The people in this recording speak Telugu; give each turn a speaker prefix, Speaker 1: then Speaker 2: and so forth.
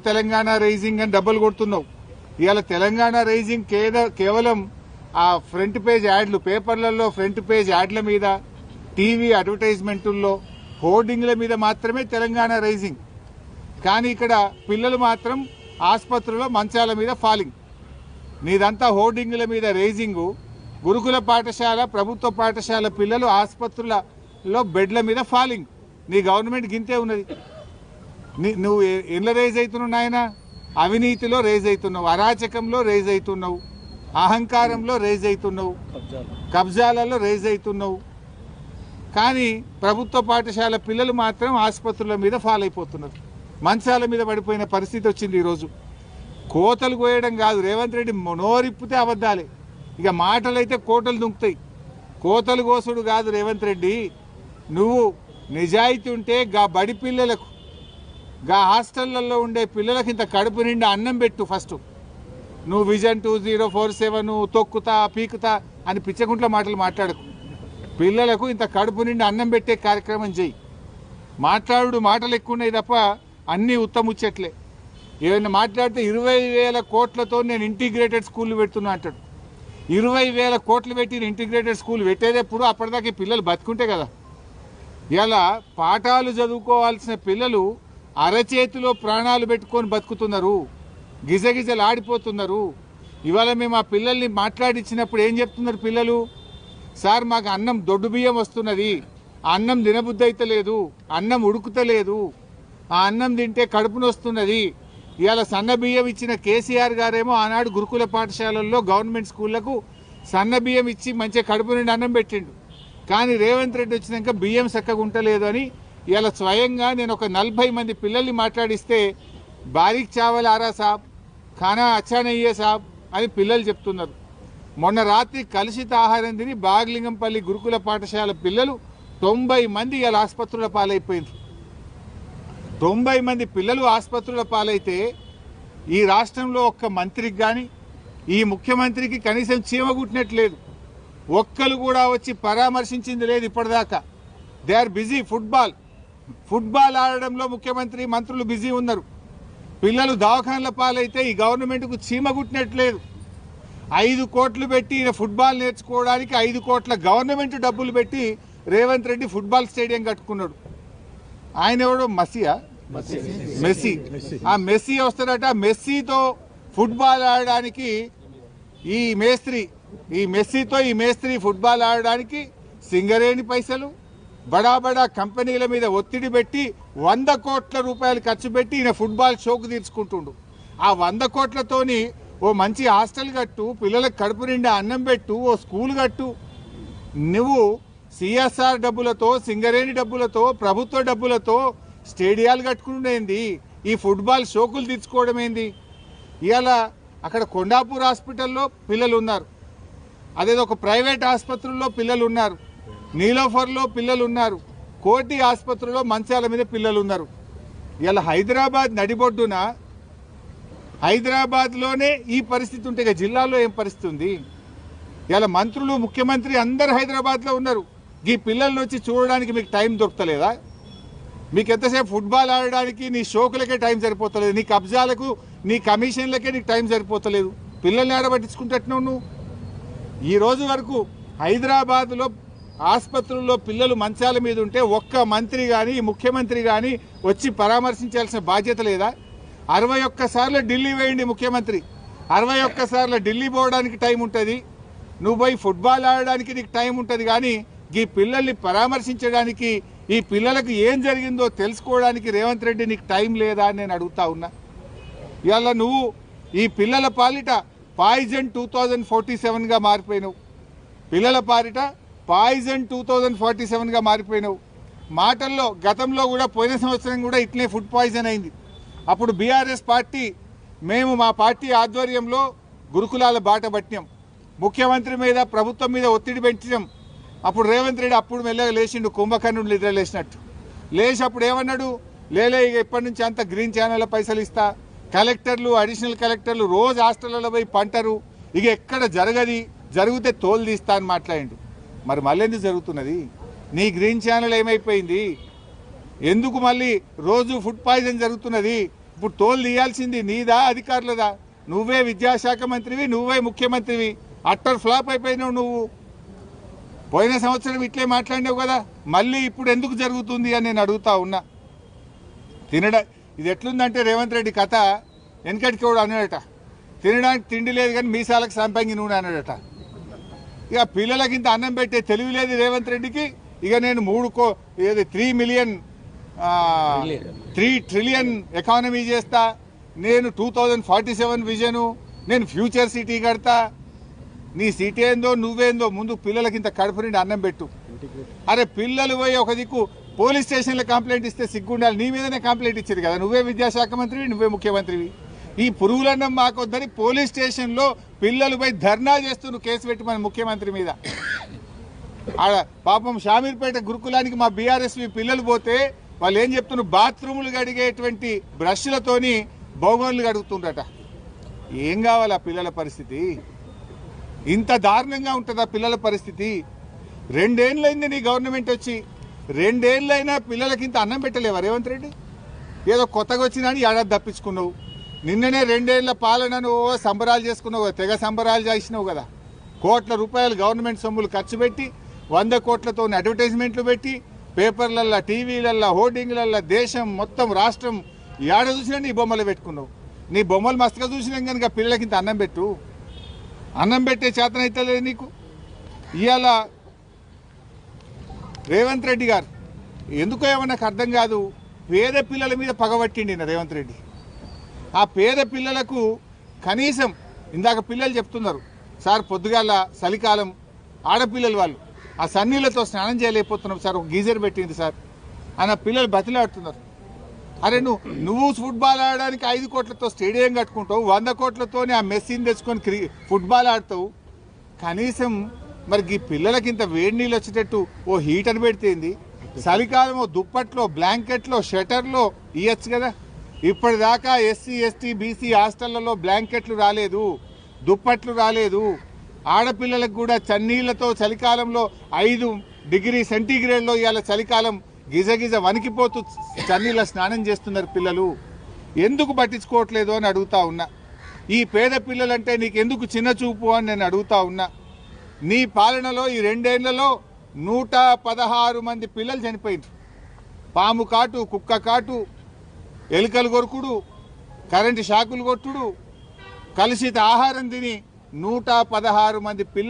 Speaker 1: తెలంగాణ రైజింగ్ అని డబ్బులు కొడుతున్నావు. ఇవాళ తెలంగాణ రైజింగ్ కేవలం ఆ ఫ్రంట్ పేజ్ యాడ్లు, పేపర్లలో ఫ్రంట్ పేజ్ యాడ్ల మీద, టీవీ అడ్వర్టైజ్మెంటుల్లో, హోర్డింగ్ల మీద మాత్రమే తెలంగాణ రైజింగ్. కానీ ఇక్కడ పిల్లలు మాత్రం ఆసుపత్రుల్లో మంచాల మీద ఫాలింగ్. నీదంతా హోర్డింగ్ల మీద రైజింగు. గురుకుల పాఠశాల, ప్రభుత్వ పాఠశాల పిల్లలు ఆసుపత్రులలో బెడ్ల మీద ఫాలింగ్. నీ గవర్నమెంట్ గింతే ఉన్నది. నువ్వు ఎట్లా రేజ్ అవుతున్నావు నాయన? అవినీతిలో రేజ్ అవుతున్నావు, అరాచకంలో రేజ్ అవుతున్నావు, అహంకారంలో రేజ్ అవుతున్నావు, కబ్జాలలో రేజ్ అవుతున్నావు. కానీ ప్రభుత్వ పాఠశాల పిల్లలు మాత్రం ఆసుపత్రుల మీద ఫాల్ అయిపోతున్నారు, మంచాల మీద పడిపోయిన పరిస్థితి వచ్చింది. ఈరోజు కోతలు కోయడం కాదు, రేవంత్ రెడ్డి నోరిప్పితే అబద్ధాలే. ఇక మాటలైతే కోటలు దుంకుతాయి. కోతలు కోసుడు కాదు రేవంత్ రెడ్డి. నువ్వు నిజాయితీ ఉంటే గా బడి పిల్లలకు, గా హాస్టళ్లలో ఉండే పిల్లలకు ఇంత కడుపు నిండా అన్నం పెట్టు. ఫస్ట్ నువ్వు విజన్ 2047 తొక్కుతా పీకుతా అని పిచ్చగుంట్ల మాటలు మాట్లాడకు. పిల్లలకు ఇంత కడుపు నిండా అన్నం పెట్టే కార్యక్రమం చెయ్యి. మాటలు ఎక్కువ ఉన్నాయి తప్ప అన్నీ ఉత్తముచ్చట్లే. ఏమైనా మాట్లాడితే 20,000 కోట్లతో నేను ఇంటిగ్రేటెడ్ స్కూళ్ళు పెడుతున్నా అంటాడు. 20,000 కోట్లు పెట్టి ఇంటిగ్రేటెడ్ స్కూల్ పెట్టేటప్పుడు అప్పటిదాకా పిల్లలు బతుకుంటే కదా. ఇలా పాఠాలు చదువుకోవాల్సిన పిల్లలు అరచేతిలో ప్రాణాలు పెట్టుకొని బతుకుతున్నారు, గిజగిజలు ఆడిపోతున్నారు. ఇవాళ మేము ఆ పిల్లల్ని మాట్లాడించినప్పుడు ఏం చెప్తున్నారు పిల్లలు? సార్ మాకు అన్నం దొడ్డు బియ్యం వస్తున్నది, అన్నం తినబుద్ధి అయితే లేదు, అన్నం ఉడుకుతలేదు, ఆ అన్నం తింటే కడుపును వస్తున్నది. ఇవాళ సన్న బియ్యం ఇచ్చిన కేసీఆర్ గారేమో ఆనాడు గురుకుల పాఠశాలల్లో గవర్నమెంట్ స్కూళ్లకు సన్న బియ్యం ఇచ్చి మంచిగా కడుపు నుండి అన్నం పెట్టిండు. కానీ రేవంత్ రెడ్డి వచ్చినాక బియ్యం చక్కగా ఉంటలేదు అని ఇవాళ స్వయంగా నేను ఒక 40 మంది పిల్లల్ని మాట్లాడిస్తే బారీక్ చావల్ ఆరా సాబ్, ఖానా అచ్చా నయ్యే సాబ్ అని పిల్లలు చెప్తున్నారు. మొన్న రాత్రి కలుషిత ఆహారం తిని బాగ్లింగంపల్లి గురుకుల పాఠశాల పిల్లలు 90 మంది ఇవాళ ఆసుపత్రుల పాలైపోయింది. 90 మంది పిల్లలు ఆసుపత్రుల పాలైతే ఈ రాష్ట్రంలో ఒక్క మంత్రికి కానీ, ఈ ముఖ్యమంత్రికి కనీసం చీమ కుట్టినట్లేదు. ఒక్కరు కూడా వచ్చి పరామర్శించింది లేదు ఇప్పటిదాకా. They are busy. ఫుట్బాల్ ఆడడంలో ముఖ్యమంత్రి, మంత్రులు బిజీ ఉన్నారు. పిల్లలు దవాఖాన్ల పాలైతే ఈ గవర్నమెంట్కు చీమ కుట్టినట్లేదు. 5 కోట్లు పెట్టి ఫుట్బాల్ నేర్చుకోవడానికి 5 కోట్ల గవర్నమెంట్ డబ్బులు పెట్టి రేవంత్ రెడ్డి ఫుట్బాల్ స్టేడియం కట్టుకున్నాడు. ఆయన ఎవడో మెస్సీ. ఆ మెస్సీ వస్తాడట. మెస్సీతో ఫుట్బాల్ ఆడడానికి ఈ మేస్త్రి ఫుట్బాల్ ఆడడానికి సింగరేణి పైసలు, బడా కంపెనీల మీద ఒత్తిడి పెట్టి 100 కోట్ల రూపాయలు ఖర్చు పెట్టి ఈయన ఫుట్బాల్ షోకు తీర్చుకుంటుండు. ఆ 100 కోట్లతోని ఓ మంచి హాస్టల్ కట్టు, పిల్లలకు కడుపు నిండా అన్నం పెట్టు, ఓ స్కూల్ కట్టు. నువ్వు సిఎస్ఆర్ డబ్బులతో, సింగరేణి డబ్బులతో, ప్రభుత్వ డబ్బులతో స్టేడియాలు కట్టుకునేంది, ఈ ఫుట్బాల్ షోకులు తీర్చుకోవడం ఏంది? ఇవాళ అక్కడ కొండాపూర్ హాస్పిటల్లో పిల్లలు ఉన్నారు, అదేదో ఒక ప్రైవేట్ ఆసుపత్రుల్లో పిల్లలు ఉన్నారు, నీలోఫర్లో పిల్లలు ఉన్నారు, కోటి ఆసుపత్రిలో మంచాల మీద పిల్లలు ఉన్నారు. ఇలా హైదరాబాద్ నడిబొడ్డున, హైదరాబాద్లోనే ఈ పరిస్థితి ఉంటే జిల్లాలో ఏం పరిస్థితి ఉంది? ఇలా మంత్రులు, ముఖ్యమంత్రి అందరు హైదరాబాద్లో ఉన్నారు. ఈ పిల్లల్ని వచ్చి చూడడానికి మీకు టైం దొరకలేదా? మీకు ఎంతసేపు ఫుట్బాల్ ఆడడానికి నీ షోకులకే టైం సరిపోతలేదు, నీ కబ్జాలకు, నీ కమిషన్లకే నీకు టైం సరిపోతలేదు. పిల్లల్ని ఆడబట్టించుకుంటున్నావు నువ్వు. ఈ రోజు వరకు హైదరాబాద్లో ఆసుపత్రుల్లో పిల్లలు మంచాల మీద ఉంటే ఒక్క మంత్రి కానీ, ముఖ్యమంత్రి కానీ వచ్చి పరామర్శించాల్సిన బాధ్యత లేదా? 61 సార్లు ఢిల్లీ వేయండి ముఖ్యమంత్రి, 61 సార్లు ఢిల్లీ పోవడానికి టైం ఉంటుంది. నువ్వు పోయి ఫుట్బాల్ ఆడడానికి నీకు టైం ఉంటుంది. కానీ ఈ పిల్లల్ని పరామర్శించడానికి, ఈ పిల్లలకు ఏం జరిగిందో తెలుసుకోవడానికి రేవంత్ రెడ్డి నీకు టైం లేదా అని నేను అడుగుతా ఉన్నా. ఇవాళ నువ్వు ఈ పిల్లల పాలిట పాయిజన్ 2047గా మారిపోయినావు. పిల్లల పాలిట పాయిజన్ 2047గా మారిపోయినావు. మాటల్లో గతంలో కూడా, పోయిన సంవత్సరం కూడా ఇట్లే ఫుడ్ పాయిజన్ అయింది. అప్పుడు బీఆర్ఎస్ పార్టీ, మేము మా పార్టీ ఆధ్వర్యంలో గురుకులాల బాట పట్టినాం, ముఖ్యమంత్రి మీద, ప్రభుత్వం మీద ఒత్తిడి పెంచినాం. అప్పుడు రేవంత్ రెడ్డి అప్పుడు మెల్లగా లేచిండు, కుంభకర్ణుడు నిద్ర లేచినట్టు లేచి అప్పుడు ఏమన్నాడు? లేలే ఇక ఇప్పటి నుంచి అంత గ్రీన్ ఛానల్ పైసలు ఇస్తా, కలెక్టర్లు, అడిషనల్ కలెక్టర్లు రోజు హాస్టళ్లలో పోయి పంటరు, ఇక ఎక్కడ జరిగితే తోలు తీస్తా అని మాట్లాడిండు. మరి మళ్ళీ ఎందుకు జరుగుతున్నది? నీ గ్రీన్ ఛానల్ ఏమైపోయింది? ఎందుకు మళ్ళీ రోజు ఫుడ్ పాయిజన్ జరుగుతున్నది? ఇప్పుడు తోలు తీయాల్సింది నీదా అధికారులదా? నువ్వే విద్యాశాఖ మంత్రివి, నువ్వే ముఖ్యమంత్రివి, అట్టర్ ఫ్లాప్ అయిపోయినావు నువ్వు. పోయిన సంవత్సరం ఇట్లే మాట్లాడినావు కదా, మళ్ళీ ఇప్పుడు ఎందుకు జరుగుతుంది అని నేను అడుగుతా ఉన్నా. ఇది ఎట్లుందంటే రేవంత్ రెడ్డి కథ వెనకటికి కూడా అన్నాడట, తినడానికి తిండి లేదు కానీ మీసాలకు సంపంగి నూనె అన్నాడట. ఇక పిల్లలకి ఇంత అన్నం పెట్టే తెలివి లేదు రేవంత్ రెడ్డికి. ఇక నేను 3 ట్రిలియన్ ఎకానమీ చేస్తా, నేను 2047 విజను, నేను ఫ్యూచర్ సిటీ కడతా. నీ సిటీ ఏందో నువ్వేందో, ముందు పిల్లలకి ఇంత కడుపు నిండి అన్నం పెట్టు. అరే పిల్లలు పోయి ఒక దిక్కు పోలీస్ స్టేషన్లో కంప్లైంట్ ఇస్తే సిగ్గుండాలి. నీ మీదనే కంప్లైంట్ ఇచ్చారు కదా, నువ్వే విద్యాశాఖ మంత్రివి, నువ్వే ముఖ్యమంత్రివి. ఈ పురుగులన్నం మాకొద్దని పోలీస్ స్టేషన్లో పిల్లలు పోయి ధర్నా చేస్తూ కేసు పెట్టి మన ముఖ్యమంత్రి మీద. ఆడ పాపం షామీర్పేట గురుకులానికి మా బీఆర్ఎస్వి పిల్లలు పోతే వాళ్ళు ఏం చెప్తున్నారు, బాత్రూములు కడిగేటువంటి బ్రష్లతోని భోగోన్లు కడుగుతుండట. ఏం కావాలి ఆ పిల్లల పరిస్థితి? ఇంత దారుణంగా ఉంటుందా పిల్లల పరిస్థితి? 2 ఏళ్ళైంది నీ గవర్నమెంట్ వచ్చి, 2 ఏళ్ళైనా పిల్లలకి ఇంత అన్నం పెట్టలేవా రేవంత్ రెడ్డి? ఏదో కొత్తగా వచ్చినా ఏడాది తప్పించుకున్నావు. నిన్ననే 2 ఏళ్ల పాలనను సంబరాలు చేసుకున్నావు, తెగ సంబరాలు చేసినావు కదా. కోట్ల రూపాయలు గవర్నమెంట్ సొమ్ములు ఖర్చు పెట్టి 100 కోట్లతో అడ్వర్టైజ్మెంట్లు పెట్టి పేపర్లల్లో, టీవీలల్లో, హోర్డింగ్లల్లో దేశం మొత్తం రాష్ట్రం ఏడ చూసినా నీ బొమ్మలు పెట్టుకున్నావు. నీ బొమ్మలు మస్తుగా చూసినాం కనుక పిల్లలకి ఇంత అన్నం పెట్టు. అన్నం పెట్టే చేతనైతే లేదు నీకు. ఇవాళ రేవంత్ రెడ్డి గారు ఎందుకో ఏమో నాకు అర్థం కాదు, పేద పిల్లల మీద పగబట్టిండి రేవంత్ రెడ్డి. ఆ పేద పిల్లలకు కనీసం ఇందాక పిల్లలు చెప్తున్నారు, సార్ పొద్దుగాల చలికాలం ఆడపిల్లలు వాళ్ళు ఆ సన్నీళ్ళతో స్నానం చేయలేకపోతున్నాం సార్, ఒక గీజర్ పెట్టింది సార్ అని ఆ పిల్లలు బతిలాడుతున్నారు. అరే నువ్వు ఫుట్బాల్ ఆడడానికి 5 కోట్లతో స్టేడియం కట్టుకుంటావు, 100 కోట్లతోనే ఆ మెస్సీని తెచ్చుకొని ఫుట్బాల్ ఆడతావు. కనీసం మరి ఈ పిల్లలకి ఇంత వేడి నీళ్ళు వచ్చేటట్టు ఓ హీటర్ పెడితేంది, చలికాలం దుప్పట్లో, బ్లాంకెట్లో, షటర్లో ఇవ్వచ్చు కదా. ఇప్పటిదాకా ఎస్సీ, ఎస్టీ, బీసీ హాస్టళ్లలో బ్లాంకెట్లు రాలేదు, దుప్పట్లు రాలేదు. ఆడపిల్లలకు కూడా చన్నీళ్లతో చలికాలంలో 5 డిగ్రీ సెంటీగ్రేడ్లో ఇవాళ చలికాలం గిజగిజ వణికిపోతూ చన్నీళ్ళ స్నానం చేస్తున్నారు పిల్లలు. ఎందుకు పట్టించుకోవట్లేదు అని అడుగుతా ఉన్నా. ఈ పేద పిల్లలంటే నీకెందుకు చిన్న చూపు అని నేను అడుగుతా ఉన్నా. నీ పాలనలో ఈ 2 ఏళ్లలో 116 మంది పిల్లలు చనిపోయింది. పాము కాటు, కుక్క కాటు, ఎలుకలు కొరుకుడు, కరెంటు షాకులు కొట్టుడు, కలుషిత ఆహారం తిని 116 మంది పిల్లలు